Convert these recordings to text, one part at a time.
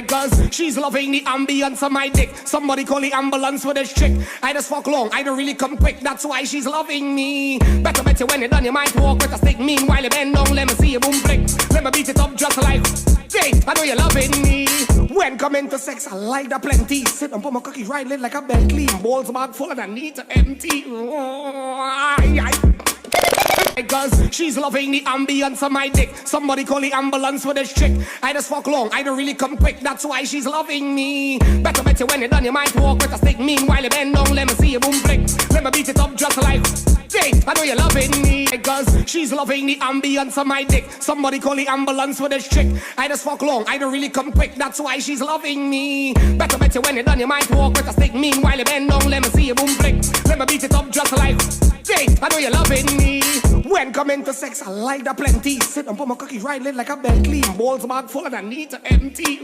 Cause she's loving the ambience of my dick. Somebody call the ambulance for this chick. I just fuck long, I don't really come quick. That's why she's loving me. Better bet you when you're done, you might walk with a stick. Meanwhile you bend down, let me see you boom flick. Let me beat it up just like Jay, I know you're loving me. When coming to sex, I like that plenty. Sit and put my cookies right lit like a bed clean. Balls bag full and I need to empty. Cause she's loving the ambience of my dick. Somebody call the ambulance for this chick. I just fuck long, I don't really come quick. That's why she's loving me. Better bet you when you're done, you might walk with a stick. Meanwhile you bend down, let me see you boom flick. Let me beat it up just like Jay, I know you're loving me. Cause she's loving the ambience of my dick. Somebody call the ambulance for this chick. I just fuck long, I don't really come quick. That's why she's loving me. Better bet you when you're done, you might walk with a stick. Meanwhile you bend down, let me see you boom flick. Let me beat it up just like Jay, I know you're loving me. When coming to sex, I like that plenty. Sit and put my cookies right lit like a bed clean. Balls bag full and I need to empty.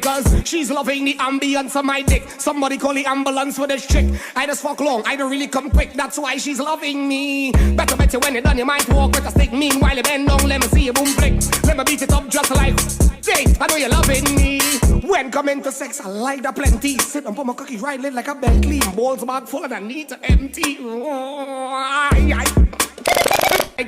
Cause she's loving the ambience of my dick. Somebody call the ambulance for this chick. I just fuck long, I don't really come quick. That's why she's loving me. Better bet you when you're done, you might walk with a stick. Meanwhile you bend down, let me see you boom flick. Let me beat it up just like Jay, I know you're loving me. When coming to sex, I like that plenty. Sit and put my cookies right lit like a bed clean. Balls bag full and I need to empty.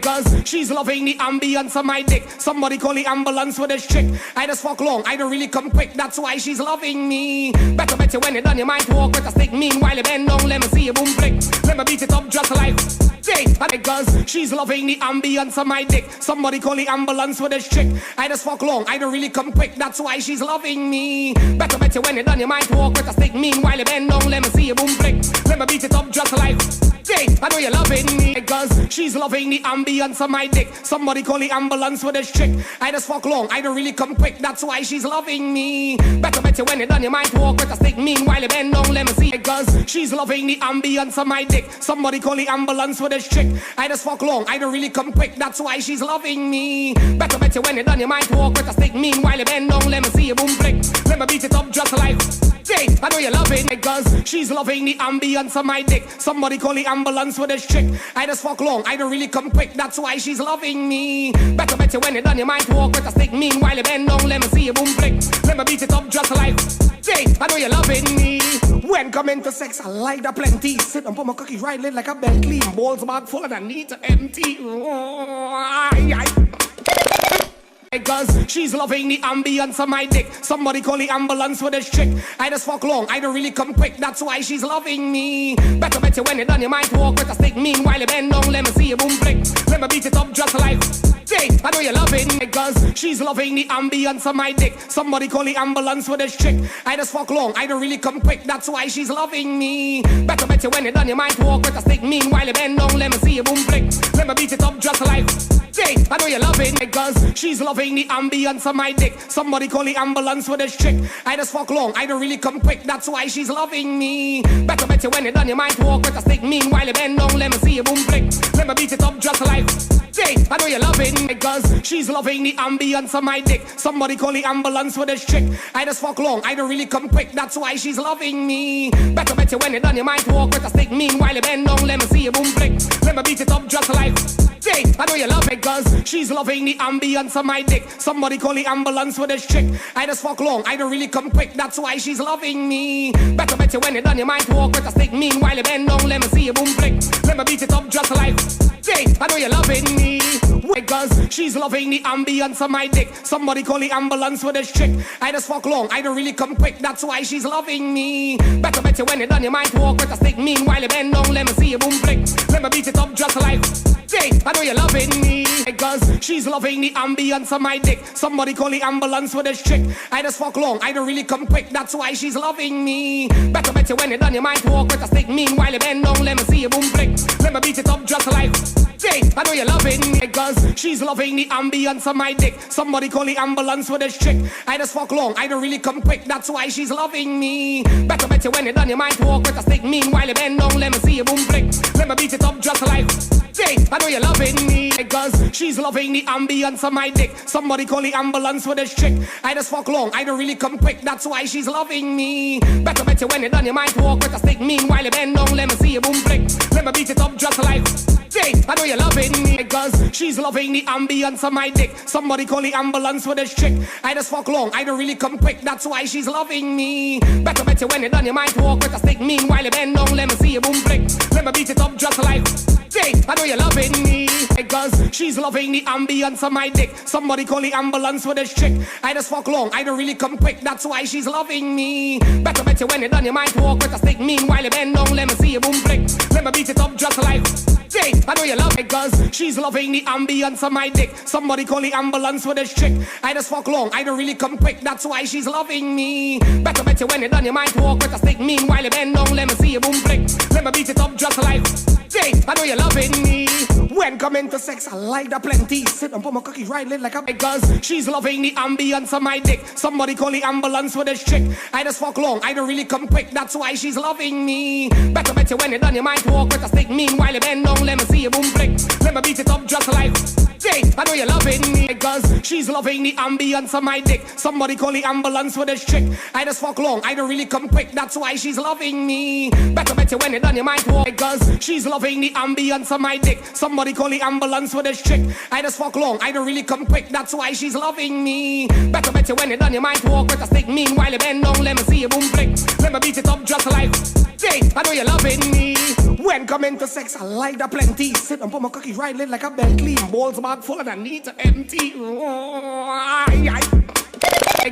Cause she's loving the ambience of my dick. Somebody call the ambulance for this chick. I just fuck long, I don't really come quick. That's why she's loving me. Better bet you when you're done, you might walk with a stick. Meanwhile you bend down, let me see you boom flick. Let me beat it up just like Jay. Cause she's loving the ambience of my dick. Somebody call the ambulance for this chick. I just fuck long, I don't really come quick. That's why she's loving me. Better bet you when you're done, you might walk with a stick. Meanwhile you bend down, let me see you boom flick. Let me beat it up just like Jay, I know you're loving me. Cause she's loving the ambience of my dick. Somebody call the ambulance for this chick. I just fuck long, I don't really come quick. That's why she's loving me. Better bet you when you're done, you might walk with a stick. Meanwhile you bend down, let me see. Cause she's loving the ambience of my dick. Somebody call the ambulance for this chick. I just fuck long, I don't really come quick. That's why she's loving me. Better bet you when you're done, you might walk with a stick. Meanwhile you bend down, let me see you boom flick. Let me beat it up just like Jay, I know you're loving. Cause she's loving the ambience of my dick. Somebody call the ambulance for this chick. I just fuck long, I don't really come quick. That's why she's loving me. Better bet you when you're done, you might walk with a stick. Meanwhile you bend down, let me see you boom flick. Let me beat it up just like Jay, I know you're loving me. When coming to sex, I like that plenty. Sit and put my cookies right lit like a bed clean. Balls bag full and I need to empty. Cause she's loving the ambience of my dick. Somebody call the ambulance for this chick. I just fuck long, I don't really come quick. That's why she's loving me. Better bet you when you're done, you might walk with a stick. Meanwhile you bend down, let me see you boom flick. Let me beat it up just like Jay, I know you're loving. Cause she's loving the ambience of my dick. Somebody call the ambulance for this chick. I just fuck long, I don't really come quick. That's why she's loving me. Better bet you when you're done, you might walk with a stick. Meanwhile you bend down, let me see you boom flick. Let me beat it up just like Jay, I know you're loving. Cause she's loving the ambience of my dick. Somebody call the ambulance for this chick. I just fuck long, I don't really come quick. That's why she's loving me. Better bet you when you're done, you might walk with a stick. Meanwhile you bend down, let me see you boom flick. Let me beat it up just like Jay, I know you're loving. Cause she's loving the ambience of my dick. Somebody call the ambulance for this chick. I just fuck long, I don't really come quick. That's why she's loving me. Better bet you when you're done, you might walk with a stick. Meanwhile you bend down, let me see you boom flick. Let me beat it up just like Jay, I know you love it. Cause she's loving the ambience of my dick. Somebody call the ambulance for this chick. I just fuck long, I don't really come quick. That's why she's loving me. Better bet you when you're done, you might walk with a stick. Meanwhile you bend down, let me see you boom flick. Let me beat it up just like Jay, I know you're loving me. Cause she's loving the ambience of my dick. Somebody call the ambulance for this chick. I just fuck long, I don't really come quick. That's why she's loving me. Better bet you when you're done, you might walk with a stick. Meanwhile you bend down, let me see you boom flick. Let me beat it up just like Jay, I know you're loving me. Cause she's loving the ambience of my dick. Somebody call the ambulance for this chick. I just fuck long, I don't really come quick. That's why she's loving me. Better bet you when you're done, you might walk with a stick. Meanwhile you bend down, let me see you boom flick. Let me beat it up just like Jay, I know you're loving. Cause she's loving the ambience of my dick. Somebody call the ambulance for this chick. I just fuck long, I don't really come quick. That's why she's loving me. Better bet you when you're done, you might walk with a stick. Meanwhile you bend down, let me see you boom flick. Let me beat it up just like Hey, I know you're loving me, cause she's loving the ambience of my dick. Somebody call the ambulance for this chick. I just fuck long, I don't really come quick, that's why she's loving me. Better bet you when you're done, you might walk with a stick. Meanwhile, you bend down, let me see you boom flick. Let me beat it up just like. Hey, I know you're loving me, cause she's loving the ambience of my dick. Somebody call the ambulance for this chick. I just fuck long, I don't really come quick, that's why she's loving me. Better bet you when you're done, you might walk with a stick. Meanwhile, you bend down, let me see you boom flick. Let me beat it up just like. Hey, I know you're loving me, cause she's loving the ambience of my dick. Somebody call the ambulance for this chick. I just fuck long, I don't really come quick, that's why she's loving me. Better bet you when you're done, you might walk with a stick. Meanwhile, you bend down, let me see you boom flick. Let me beat it up just like. Hey, I know you love it, cause she's loving the ambience of my dick. Somebody call the ambulance for this chick. I just fuck long, I don't really come quick, that's why she's loving me. Better bet you when you're done, you might walk with a stick. Meanwhile, you bend down, let me see you boom flick. Let me beat it up just like. Hey, I know you're loving me. When coming to sex, I like that plenty. Sit and put my cocky right leg like a cause she's loving the ambience of my dick. Somebody call the ambulance for this chick. I just fuck long, I don't really come quick, that's why she's loving me. Better bet you when you're done, you might walk with a stick. Meanwhile, you bend down, let me see you boom flick. Let me beat it up just like. Hey, I know you're loving me, cause she's loving the ambience of my dick. Somebody call the ambulance for this chick. I just fuck long, I don't really come quick, that's why she's loving me. Better bet you when you're done, you might walk, cause she's loving the ambience of my dick. Somebody call the ambulance for this chick. I just fuck long, I don't really come quick, that's why she's loving me. Better bet you when you're done, you might walk with a stick. Meanwhile, you bend down, let me see you boom flick. Let me beat it up just like. Hey, I know you're loving me. When coming to sex, I like that plenty. Sit and put my cocky right leg like a Bentley. Balls bag full and I need to empty.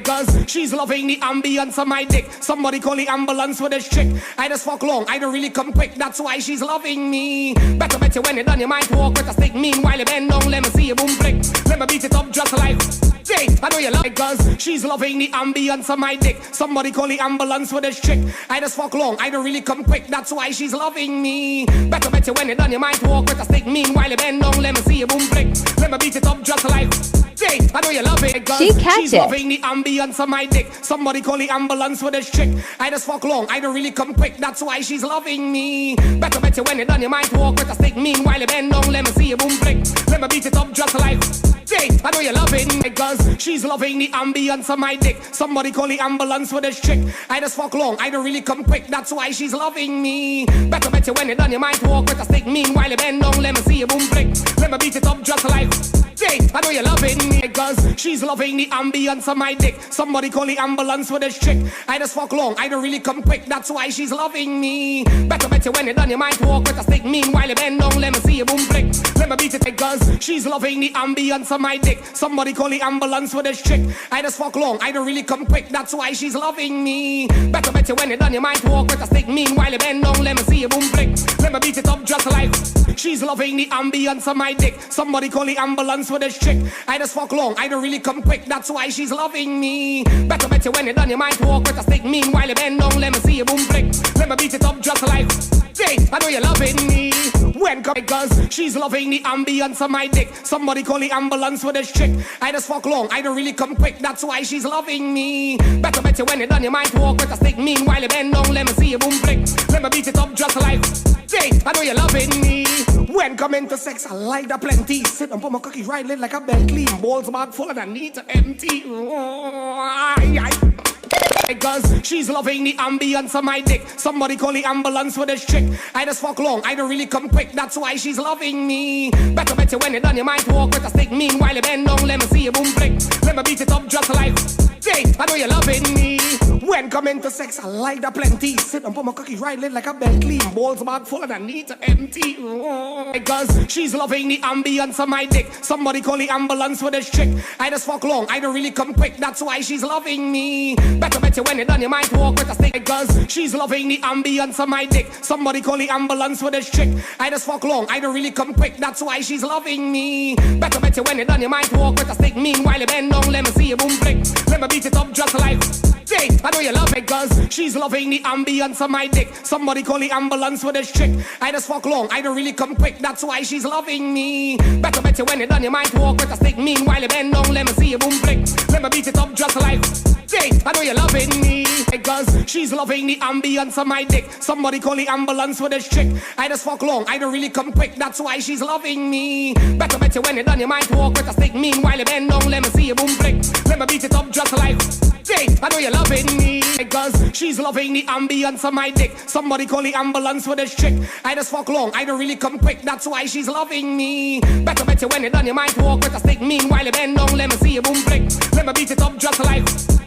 Cause she's loving the ambience of my dick. Somebody call the ambulance for this chick. I just fuck long, I don't really come quick, that's why she's loving me. Better bet you when you're done, you might walk with a stick. Meanwhile, you bend down, let me see you boom flick. Let me beat it up just like. Hey, I know you love it, cause she's loving the ambience of my dick. Somebody call the ambulance for this chick. I just fuck long, I don't really come quick, that's why she's loving me. Better bet you when you're done, you might walk with a stick. Meanwhile, you bend down, let me see you boom flick. Let me beat it up just like. Hey, I know you love it, cause she's loving the ambience of my dick. Somebody call the ambulance for this chick. I just fuck long, I don't really come quick, that's why she's loving me. Better bet you when you're done, you might walk with a stick. Meanwhile, you bend down, let me see you boom flick. Let me beat it up just like. Hey, I know you're loving it, cause she's loving the ambience of my dick. Somebody call the ambulance for this chick. I just fuck long, I don't really come quick, that's why she's loving me. Better bet you when you're done, you might walk with a stick. Meanwhile, you bend down, let me see you boom flick. Let me beat it up just like. Hey, I know you're loving me, cause she's loving the ambience of my dick. Somebody call the ambulance for this chick. I just fuck long, I don't really come quick, that's why she's loving me. Better bet you when you're done, you might walk with a stick. Meanwhile, you bend down, let me see you boom flick. Let me beat it, cause she's loving the ambience of my dick. Somebody call the ambulance for this chick. I just fuck long, I don't really come quick, that's why she's loving me. Better bet you when you're done, you might walk with a stick. Meanwhile, you bend down, let me see you boom flick. Let me beat it up just like. She's loving the ambience of my dick. Somebody call the ambulance for this chick. I just fuck long, I don't really come quick, that's why she's loving me. Better bet you when you're done, you might walk with a stick. Meanwhile, you bend down, let me see you boom flick. Let me beat it up just like. Hey, I know you're loving me. When coming, cause she's loving the ambience of my dick. Somebody call the ambulance for this chick. I just fuck long, I don't really come quick, that's why she's loving me. Better bet you when you're done, you might walk with a stick. Meanwhile, you bend down, let me see you boom flick. Let me beat it up just like. Hey, I know you're loving me. When coming to sex, I like that plenty. Sit and put my cocky right leg like a Bentley. Balls bag full and I need to empty. Cause she's loving the ambience of my dick. Somebody call the ambulance for this chick. I just fuck long, I don't really come quick, that's why she's loving me. Better bet you when you're done, you might walk with a stick. Meanwhile, you bend down, let me see you boom flick. Let me beat it up just like. Hey, I know you're loving me. When coming to sex, I like that plenty. Sit and put my cocky right leg like a Bentley. Balls bag full and I need to empty. Cause she's loving the ambience of my dick. Somebody call the ambulance for this chick. I just fuck long, I don't really come quick, that's why she's loving me. Better bet you when you're done, you might walk with a stick. Cause she's loving the ambience of my dick. Somebody call the ambulance for this chick. I just fuck long, I don't really come quick, that's why she's loving me. Better bet you when you're done, you might walk with a stick. Meanwhile, you bend down, let me see you boom flick. Let me beat it up just like. Hey, I know you love it, cause she's loving the ambience of my dick. Somebody call the ambulance for this chick. I just fuck long, I don't really come quick, that's why she's loving me. Better bet you when you're done, you might walk with a stick. Meanwhile, you bend down, let me see you boom flick. Let me beat it up just like. Hey, I know you're loving me. Cause she's loving the ambience of my dick. Somebody call the ambulance for this chick. I just fuck long, I don't really come quick. That's why she's loving me. Better bet you when you're done, you might walk with a stick. Meanwhile, you bend down, let me see you boom flick. Let me beat it up just like Jake, I know you're loving me. Cause she's loving the ambience of my dick. Somebody call the ambulance for this chick. I just fuck long, I don't really come quick. That's why she's loving me. Better bet you when you're done, you might walk with a stick. Meanwhile, you bend down, let me see you boom flick. Let me beat it up just like